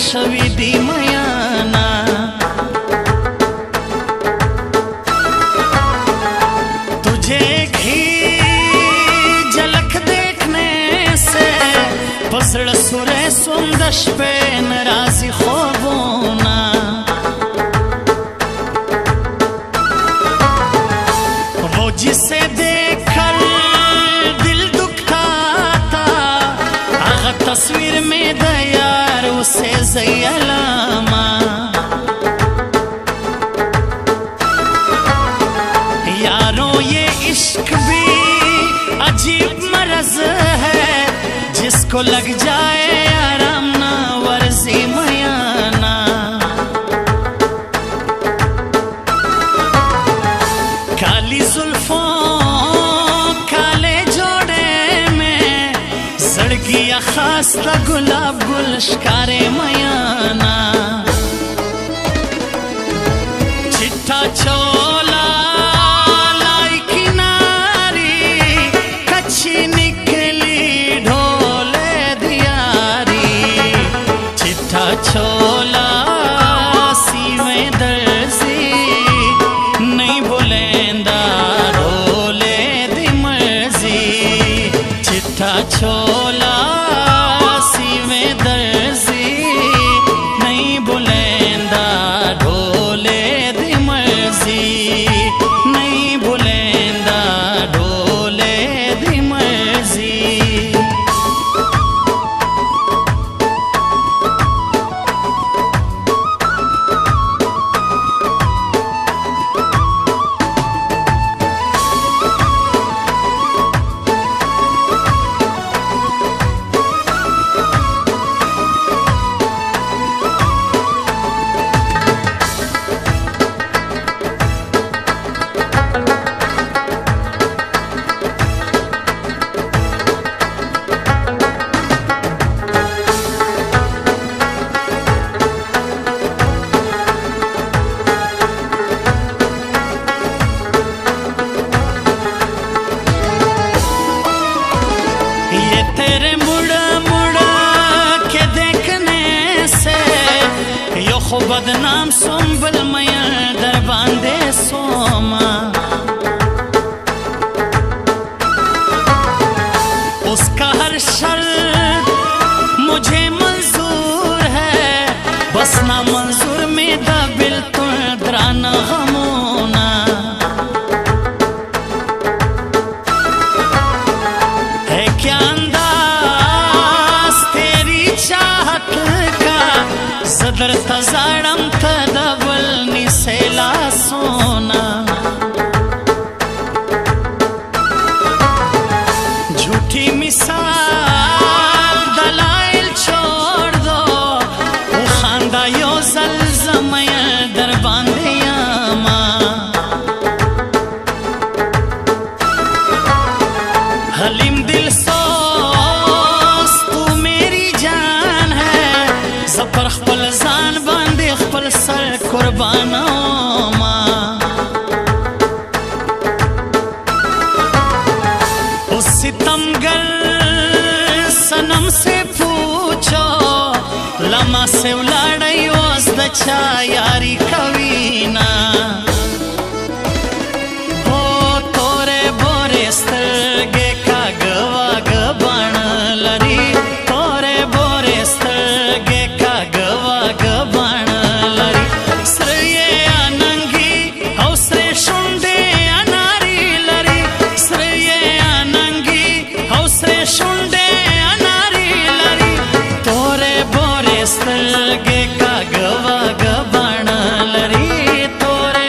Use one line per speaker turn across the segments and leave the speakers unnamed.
शवी दी मयाना। तुझे घी झलक देखने से पसड़ सुरे सुंदश पे नाराजी ख्वाबोना। वो जिसे देखकर दिल दुखता था, आगा तस्वीर में दयार उसे ज़यलामा। यारों ये इश्क भी अजीब मरज है, जिसको लग जाए आराम ना वर्जी मयाना। काली जुल्फों काले जोड़े में सड़ गया खास गुलाब गुल शिकारे मयाना। चिट्ठा चोला लाई किनारी, कच्ची निकली ढोले दियारी। चिट्ठा चोला सीवे दर्जी, नहीं बोलेंदा ढोले दी मर्जी। चिट्ठा चोला सीवे दर्जी, नहीं बोलेंदा ढोले दी मर्जी। नहीं बोलेंदा ढोले दी मर्जी। तेरे मुड़ा मुड़ा के देखने से यो खो बदनाम सुंबल मया दर बांधे सोमा। उसका हर शर्त मुझे मंजूर है, बस ना मंजूर में दबिल तो दराना गमोना। है क्या सदर तजाड़म तदबल निसेला सोना। झूठी मिसाल दलाइल छोड़ दो, वो खांदा यो जलजमय दर बांधे यामा। हलीम दिल सोस तू मेरी जान है, जबर खपल जान बांधे खपल सर कुर्बाना माँ। उस सितमगर सनम से पूछो, लमा से उलाड़ई वस दचा यारी कवीना। ओ तोरे बोरे स्तरगे का गवा गबाण लरी, तोरे बोरे स्तरगे का गवा गबाण लरी। श्रेय अनंगी हौसरे शुंडे अनारी लरी, श्रेय अनंगी हौसरे शुंडे अनारी लरी। तोरे बोरे स्तरगे का गवा गबाण लरी, तोरे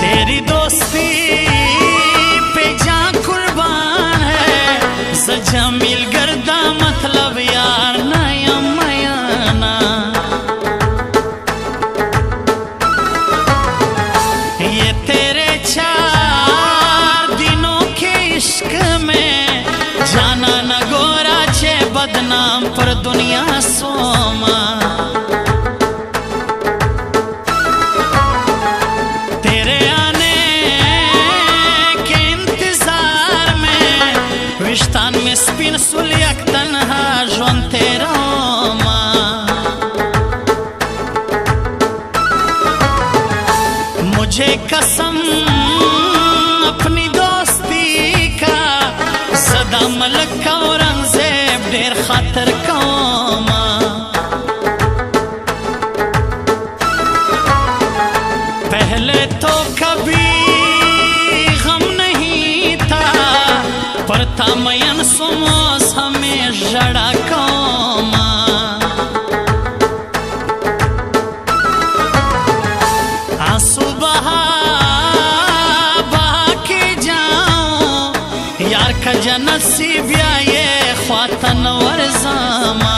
तेरी दोस्ती पे जान कुर्बान है सजा मिल गर्दा मतलब यार नया मयाना ये तेरे 4 दिनों के इश्क में जाना न गोरा छे बदनाम पर दुनिया सोमा तेरे आने के इंतजार में विश्तान में स्पिन सुलियक तन्हा जोन तेरा माँ मुझे कसम अपनी दोस्ती का सदा मलक का औरंगजेब ढेर खातर कौमा पहले तो कभी गम नहीं था पर था मयन सुमोस हमें जड़ा कौमा आंसू बहा बहा के जाऊं यार का जनसीब या ये ख्वातन वरज़ामा